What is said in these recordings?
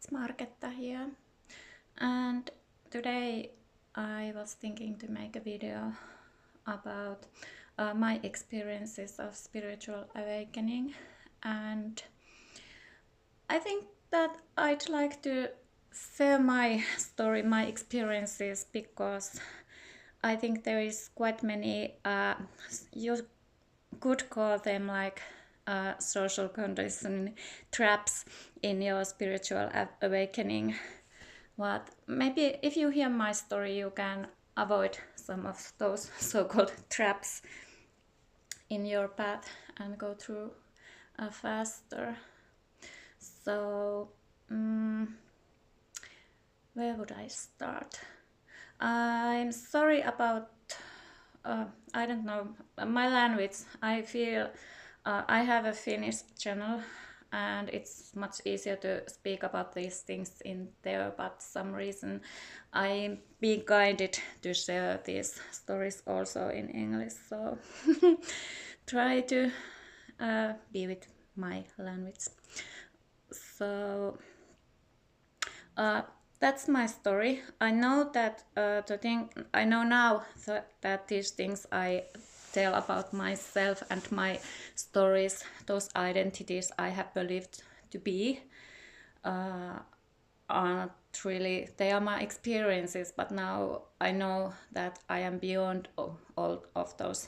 it's Marketta here, and today I was thinking to make a video about my experiences of spiritual awakening, and I think that I'd like to share my story, my experiences, because I think there is quite many, you could call them like social conditioning traps in your spiritual awakening. But maybe if you hear my story, you can avoid some of those so-called traps in your path and go through faster. So, where would I start? I'm sorry about, I don't know, my language. I feel I have a Finnish channel and it's much easier to speak about these things in there, but some reason I'm being guided to share these stories also in English, so try to be with my language. So that's my story. I know that I know now that these things I tell about myself and my stories, those identities I have believed to be, are not really, they are my experiences, but now I know that I am beyond all of those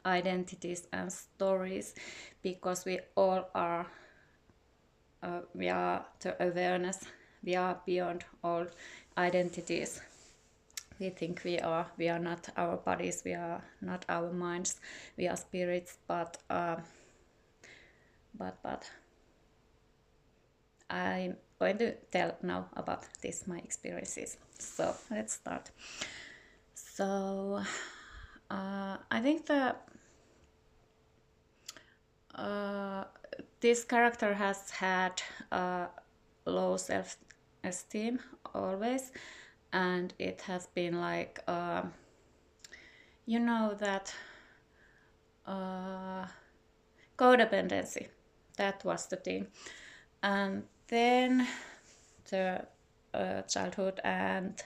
identities and stories, because we all are, we are the awareness, we are beyond all identities. We think we are not our bodies, we are not our minds, we are spirits, but I'm going to tell now about this, my experiences. So let's start. So I think this character has had low self-esteem always, and it has been like, you know, that codependency, that was the thing. And then the childhood and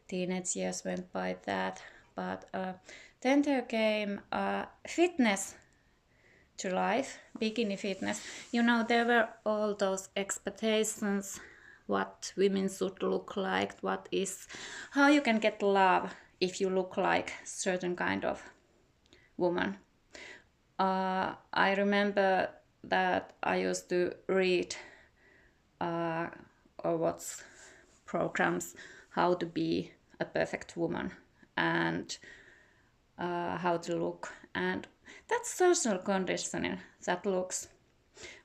teenage years went by that, but then there came fitness to life, bikini fitness. You know, there were all those expectations, what women should look like, how you can get love if you look like certain kind of woman. I remember that I used to read or watch programs how to be a perfect woman and how to look, and that's social conditioning that looks.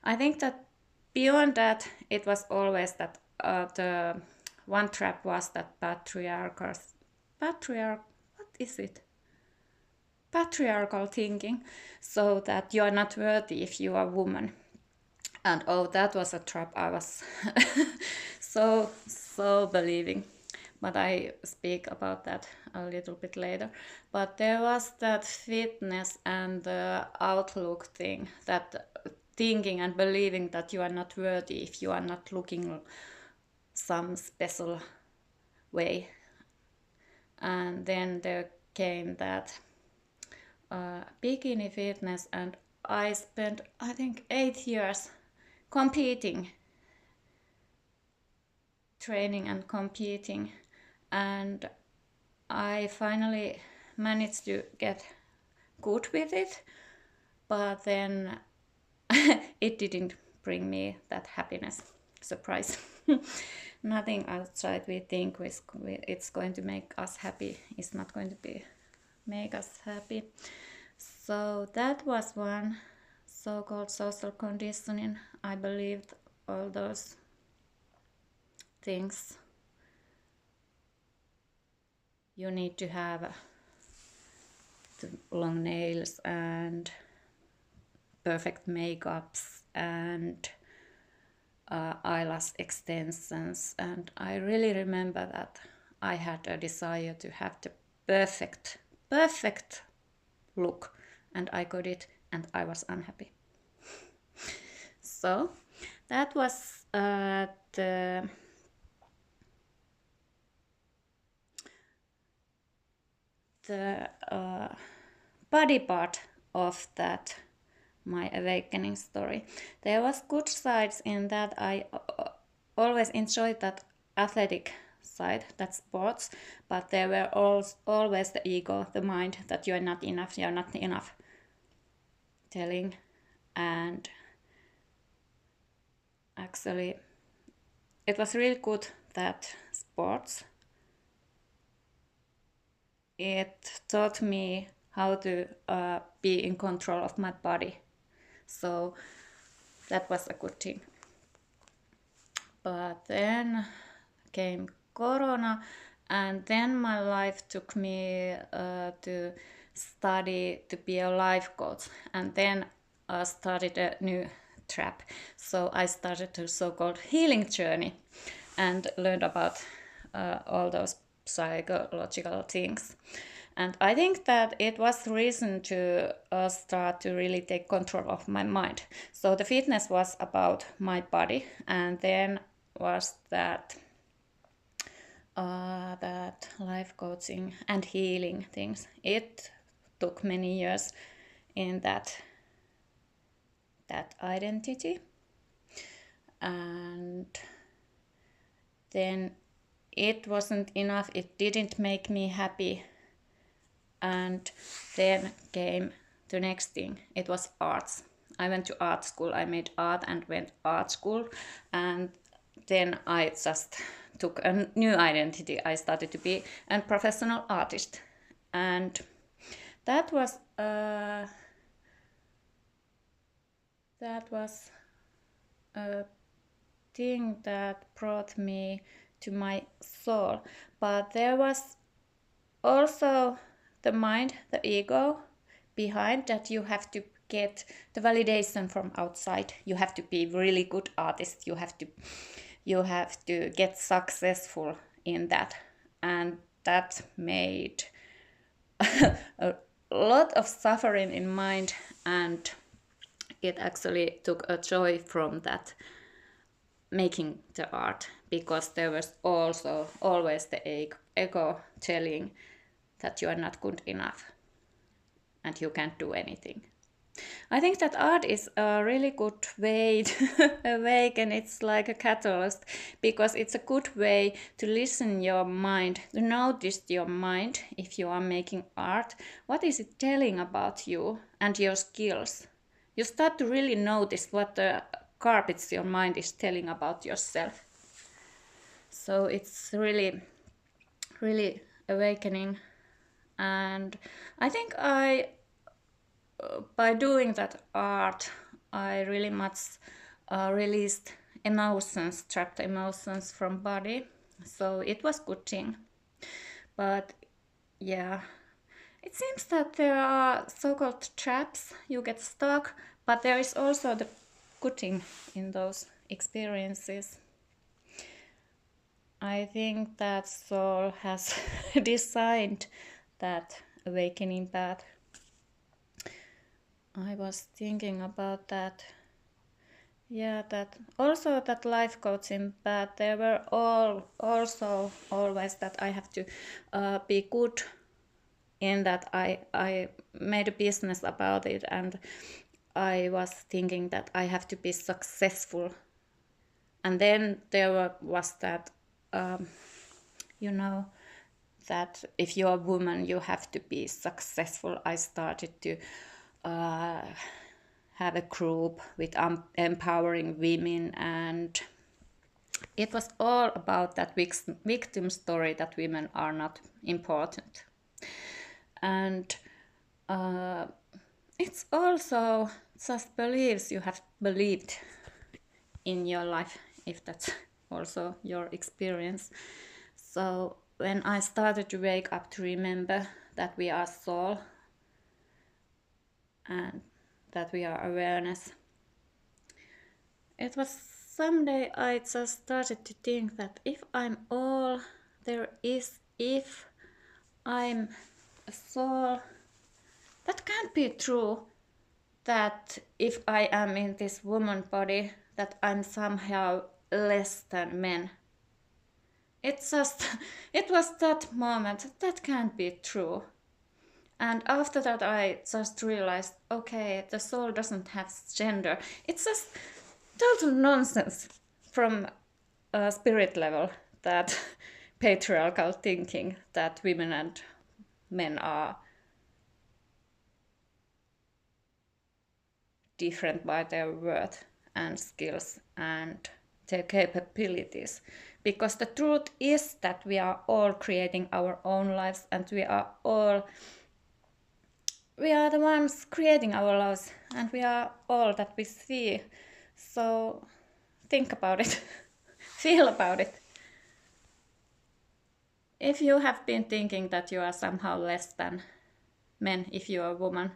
I think that beyond that, it was always that the one trap was that patriarchal thinking, so that you are not worthy if you are a woman. And oh, that was a trap I was so believing. But I speak about that a little bit later. But there was that fitness and the outlook thing, that thinking and believing that you are not worthy if you are not looking some special way. And then there came that bikini fitness, and I spent, I think, 8 years competing, training and competing, and I finally managed to get good with it, but then it didn't bring me that happiness. Surprise. Nothing outside we think it's going to make us happy is not going to make us happy. So that was one so-called social conditioning. I believed all those things. You need to have the long nails and perfect makeups and eyelash extensions, and I really remember that I had a desire to have the perfect look, and I got it, and I was unhappy. So That was the body part of that my awakening story. There was good sides in that I always enjoyed that athletic side, that sports, but there were always the ego, the mind that you're not enough telling. And actually it was really good that sports, it taught me how to be in control of my body. So that was a good thing. But then came Corona, and then my life took me to study to be a life coach, and then I started a new trap. So I started a so-called healing journey and learned about all those psychological things. And I think that it was the reason to start to really take control of my mind. So the fitness was about my body, and then was that life coaching and healing things. It took many years in that identity, and then it wasn't enough. It didn't make me happy. And then came the next thing. It was arts. I went to art school. I made art and went art school, and then I just took a new identity. I started to be a professional artist, and that was a thing that brought me to my soul. But there was also the mind, the ego behind that. You have to get the validation from outside. You have to be really good artist. You have to get successful in that, and that made a lot of suffering in mind, and it actually took a joy from that making the art, because there was also always the ego telling that you are not good enough and you can't do anything. I think that art is a really good way to awaken. It's like a catalyst, because it's a good way to listen your mind, to notice your mind. If you are making art, what is it telling about you and your skills? You start to really notice what the garbage your mind is telling about yourself. So it's really, really awakening. And I think by doing that art, I really much released emotions, trapped emotions from body. So it was good thing. But yeah, it seems that there are so-called traps. You get stuck, but there is also the good thing in those experiences. I think that soul has designed that awakening path. I was thinking about that. Yeah, that also that life coaching, but there were also always that I have to be good in that. I made a business about it, and I was thinking that I have to be successful. And then there was that, you know, that if you're a woman, you have to be successful. I started to have a group with empowering women, and it was all about that victim story that women are not important. And it's also just beliefs you have believed in your life, if that's also your experience. So when I started to wake up to remember that we are soul and that we are awareness, it was someday I just started to think that if I'm all there is, if I'm a soul, that can't be true. that if I am in this woman body, that I'm somehow less than men. It's just, it was that moment, that can't be true. And after that, I just realized, okay, the soul doesn't have gender. It's just total nonsense from a spirit level, that patriarchal thinking that women and men are different by their worth and skills and their capabilities. Because the truth is that we are all creating our own lives, and we are the ones creating our lives, and we are all that we see. So think about it. Feel about it. If you have been thinking that you are somehow less than men if you are a woman,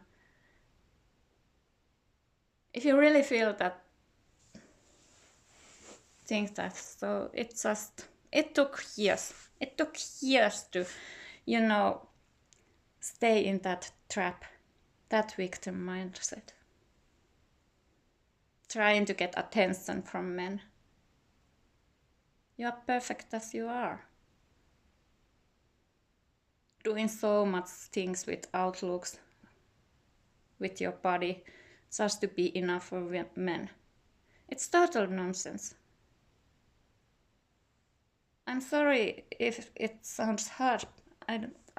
if you really feel that, think that, so it took years. It took years to, stay in that trap, that victim mindset, trying to get attention from men. You are perfect as you are. Doing so much things with outlooks, with your body, just to be enough for men. It's total nonsense. I'm sorry if it sounds hard.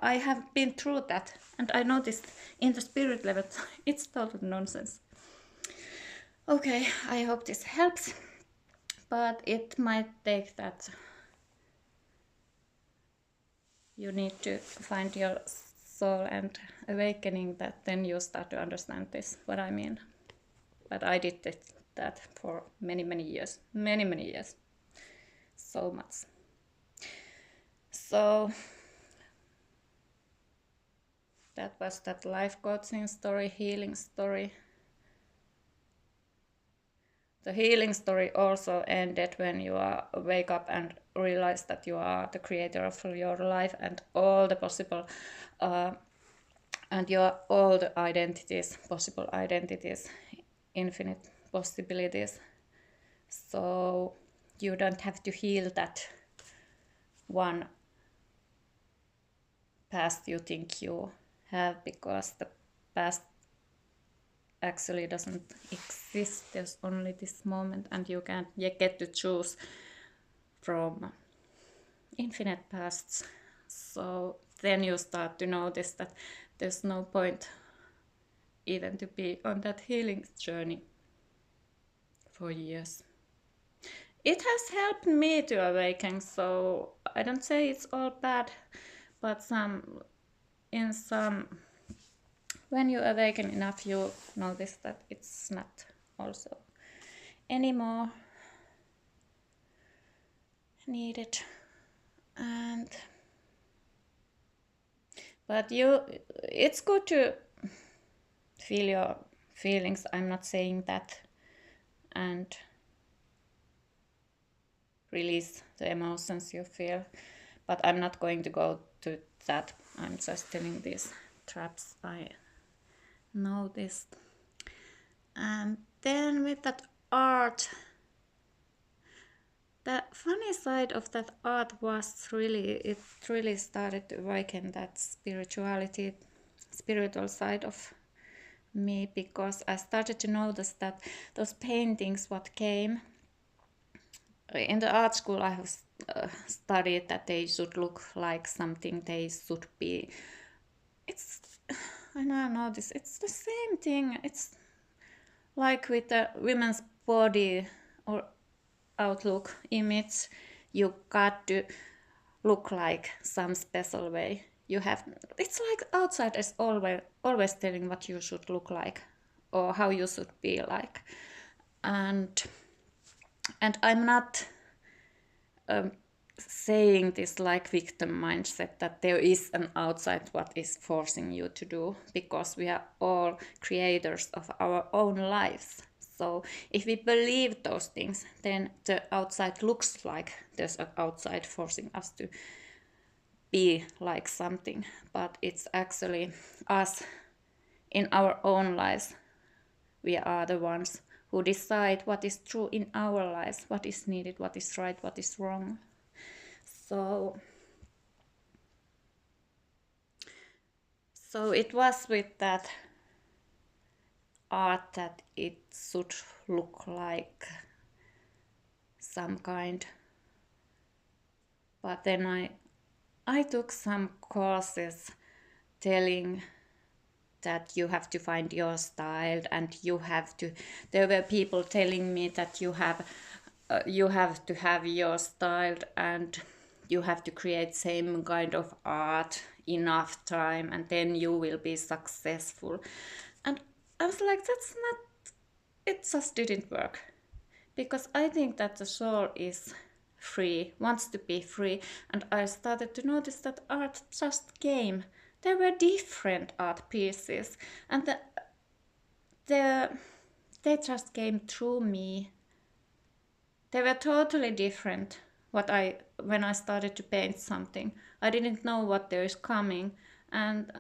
I have been through that, and I noticed in the spirit level, it's total nonsense. Okay, I hope this helps, but it might take that you need to find your soul and awakening, that then you start to understand this, what I mean. But I did that for many years, many years, so much. So that was that life coaching story, healing story. The healing story also ended when you wake up and realize that you are the creator of your life, and all the possible, all the identities, possible identities, infinite possibilities. So you don't have to heal that one past you think you have, because the past actually doesn't exist. There's only this moment, and you get to choose from infinite pasts. So then you start to notice that there's no point even to be on that healing journey for years. It has helped me to awaken, so I don't say it's all bad, but when you awaken enough, you notice that it's not also anymore needed. But it's good to feel your feelings. I'm not saying that, and release the emotions you feel, but I'm not going to go to that. I'm just telling these traps I noticed. And then with that art, the funny side of that art was it really started to awaken that spiritual side of me, because I started to notice that those paintings what came in the art school, I have studied that they should look like something they should be. I now know this, it's the same thing. It's like with the women's body or outlook image, you got to look like some special way. It's like outsiders always telling what you should look like or how you should be like. And I'm not saying this like victim mindset, that there is an outside what is forcing you to do, because we are all creators of our own lives. So if we believe those things, then the outside looks like there's an outside forcing us to be like something, but it's actually us in our own lives we are the ones who decide what is true in our lives, what is needed, what is right, what is wrong. So it was with that art that it should look like some kind. But then I took some courses telling that you have to find your style, and there were people telling me that you have to have your style, and you have to create same kind of art enough time, and then you will be successful. And I was like, that's not, it just didn't work. Because I think that the soul is free, wants to be free, and I started to notice that art just came. There were different art pieces, and they just came through me. They were totally different. When I started to paint something, I didn't know what there is coming, and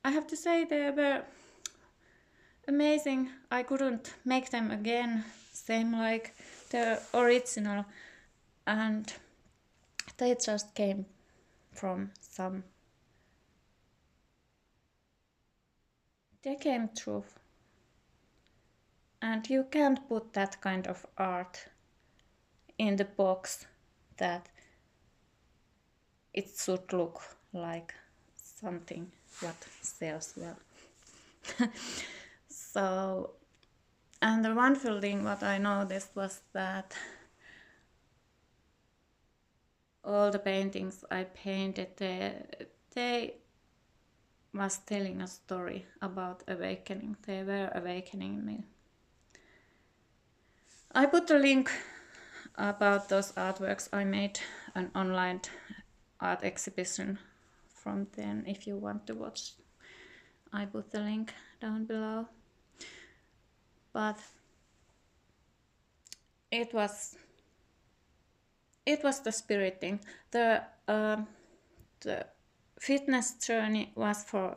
I have to say they were amazing. I couldn't make them again, same like the original, and they just came from some. They came through, and you can't put that kind of art in the box that it should look like something what sells well. So, and the wonderful thing what I noticed was that all the paintings I painted, they was telling a story about awakening. They were awakening me. I put a link about those artworks. I made an online art exhibition from them if you want to watch. I put the link down below. But it was the spirit thing. The fitness journey was for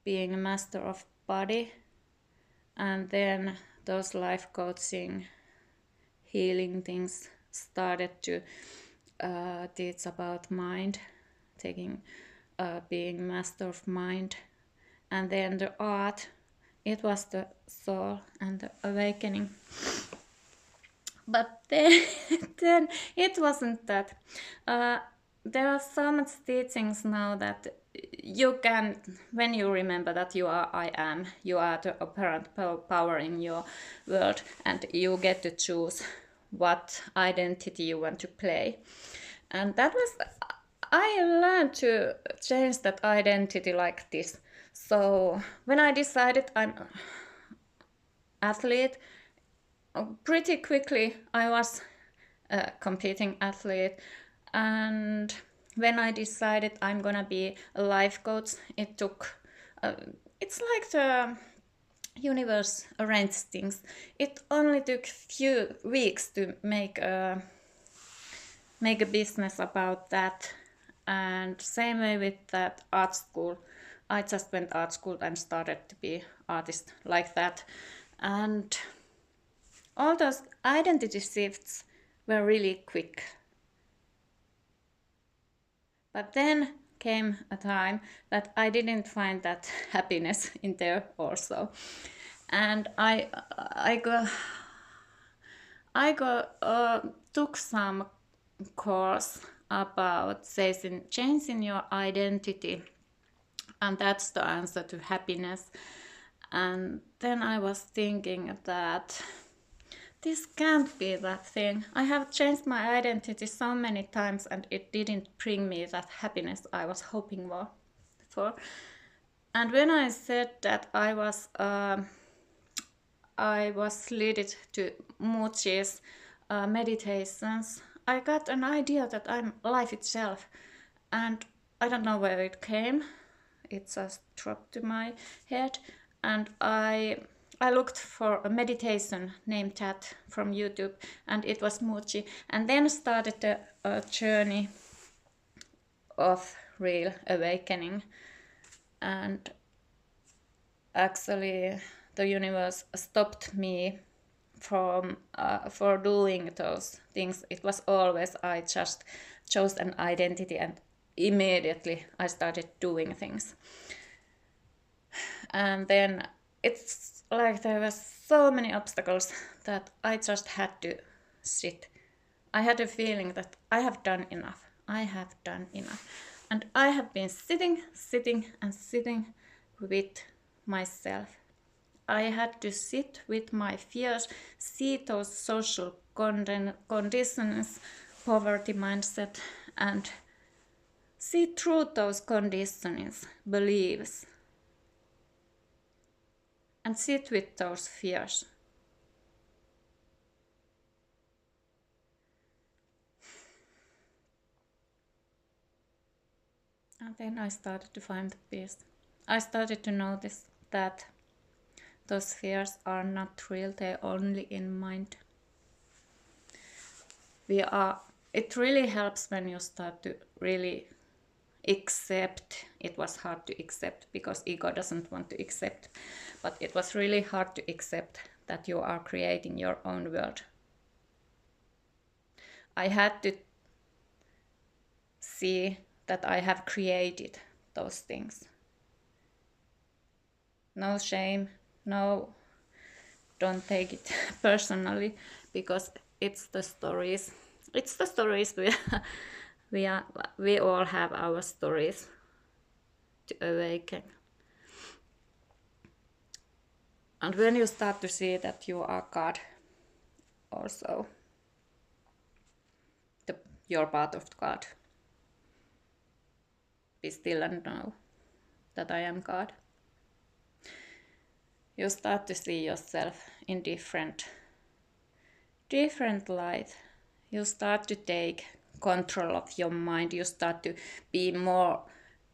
being a master of body, and then those life coaching, healing things started to teach about mind, being master of mind, and then the art. It was the soul and the awakening. But then it wasn't that. There are so much teachings now that you can, when you remember that you are I am, you are the apparent power in your world, and you get to choose what identity you want to play. And that was, I learned to change that identity like this. So when I decided I'm athlete, pretty quickly I was a competing athlete, and when I decided I'm gonna be a life coach, it took it's like the universe arranged things. It only took few weeks to make a business about that. And same way with that art school. I just went art school and started to be artist like that. And all those identity shifts were really quick. But then came a time that I didn't find that happiness in there also. And I took some course about changing your identity, and that's the answer to happiness. And then I was thinking that this can't be that thing. I have changed my identity so many times, and it didn't bring me that happiness I was hoping for. And when I said that I was led to Moochi's meditations, I got an idea that I'm life itself, and I don't know where it came. It just dropped to my head, and I looked for a meditation named that from YouTube, and it was Moochi, and then started a journey of real awakening. And actually the universe stopped me from for doing those things. It was always I just chose an identity and immediately I started doing things. And then it's like there were so many obstacles that I just had to sit. I had a feeling that I have done enough. I have done enough. And I have been sitting with myself. I had to sit with my fears, see those social conditions, poverty mindset, and see through those conditionings, beliefs, and sit with those fears. And then I started to find the peace. I started to notice that those fears are not real, they're only in mind. It really helps when you start to really accept. It was hard to accept because ego doesn't want to accept, but it was really hard to accept that you are creating your own world. I had to see that I have created those things. No shame, no, don't take it personally, because it's the stories. It's the stories we all have our stories to awaken. And when you start to see that you are God, also, you're part of God. Be still and know that I am God. You start to see yourself in different light. You start to take control of your mind. You start to be more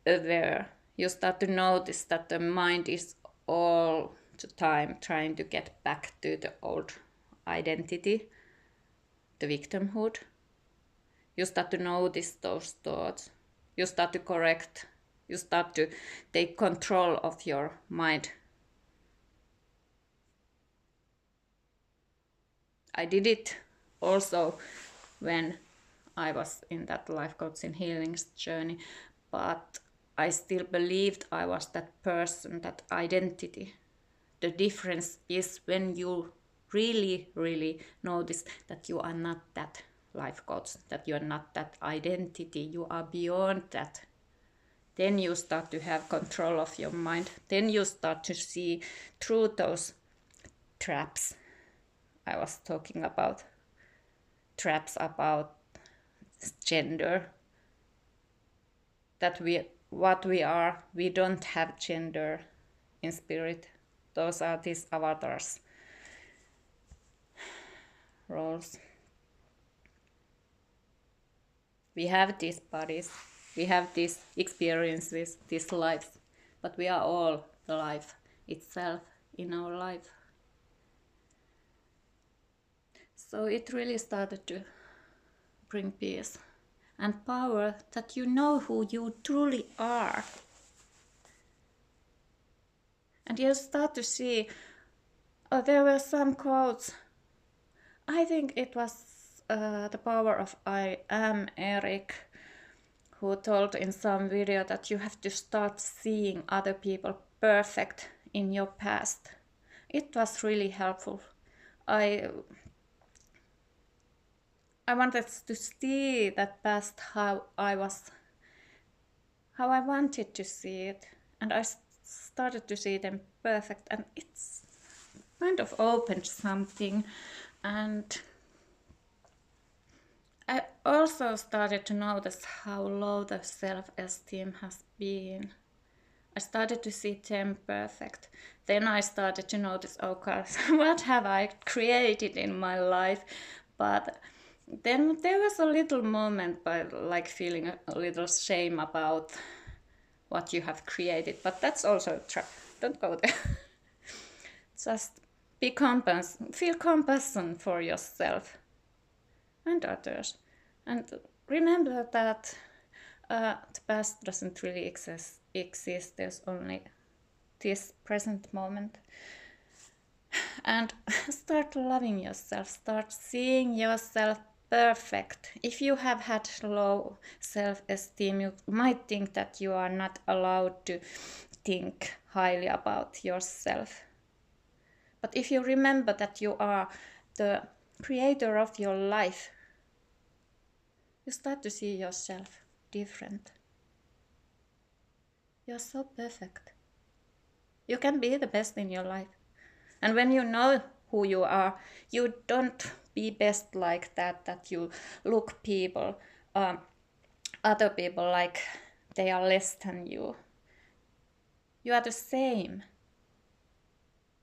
aware. You start to notice that the mind is all the time trying to get back to the old identity, the victimhood. You start to notice those thoughts. You start to correct. You start to take control of your mind. I did it also when I was in that life coaching healing journey, but I still believed I was that person, that identity. The difference is when you really, really notice that you are not that life coach, that you are not that identity, you are beyond that. Then you start to have control of your mind. Then you start to see through those traps I was talking about. Traps about gender. That what we are, we don't have gender in spirit. Those are these avatars roles. We have these bodies, we have these experiences, these lives, but we are all the life itself in our life. So it really started to bring peace and power, that you know who you truly are. And you start to see, there were some quotes. I think it was the power of I am Eric, who told in some video that you have to start seeing other people perfect in your past. It was really helpful. I wanted to see that past how I wanted to see it, and I started to see them perfect, and it's kind of opened something. And I also started to notice how low the self-esteem has been. I started to see them perfect. Then I started to notice, oh God, what have I created in my life? But then there was a little moment by like feeling a little shame about what you have created. But that's also a trap. Don't go there. Just feel compassion for yourself and others. And remember that the past doesn't really exist. There's only this present moment. And start loving yourself, start seeing yourself perfect. If you have had low self-esteem, you might think that you are not allowed to think highly about yourself. But if you remember that you are the creator of your life, you start to see yourself different. You're so perfect. You can be the best in your life. And when you know who you are, you don't be best like that you look people, other people like they are less than you. You are the same.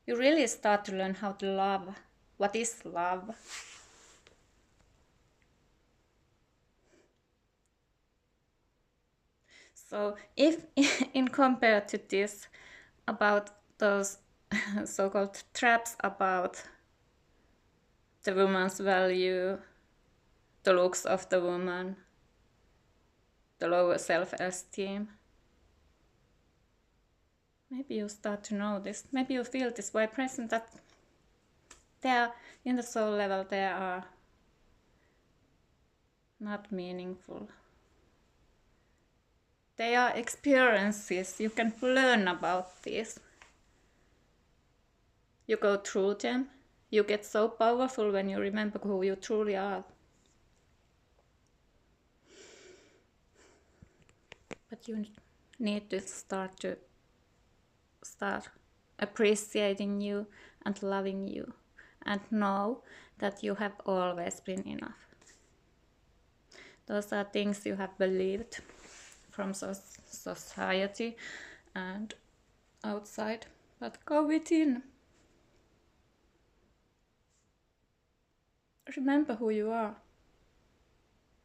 You really start to learn how to love. What is love? So if in compared to this, about those so-called traps about the woman's value, the looks of the woman, the lower self-esteem, maybe you start to know this, maybe you feel this vibration that there in the soul level they are not meaningful. They are experiences, you can learn about this. You go through them, you get so powerful when you remember who you truly are. But you need to start appreciating you and loving you and know that you have always been enough. Those are things you have believed from society and outside, but go within. Remember who you are.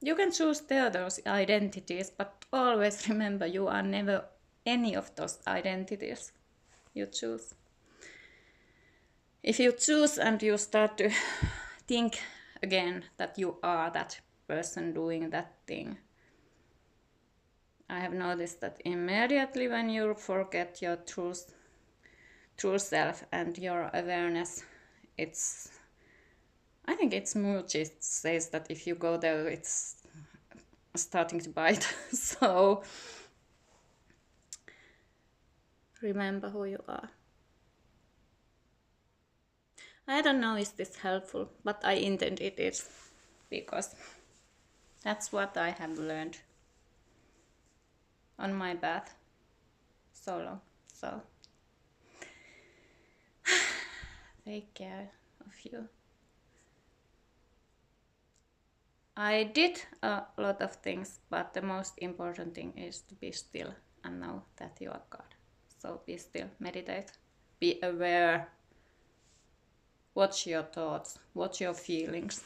You can choose the other's identities, but always remember you are never any of those identities you choose. If you choose and you start to think again that you are that person doing that thing, I have noticed that immediately when you forget your true self and your awareness, I think it's Muji says that if you go there, it's starting to bite. So remember who you are. I don't know if this helpful, but I intend it is, because that's what I have learned on my path so long. So take care of you. I did a lot of things, but the most important thing is to be still and know that you are God. So be still, meditate, be aware, watch your thoughts, watch your feelings.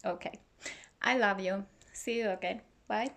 Okay, I love you. See you again. Bye.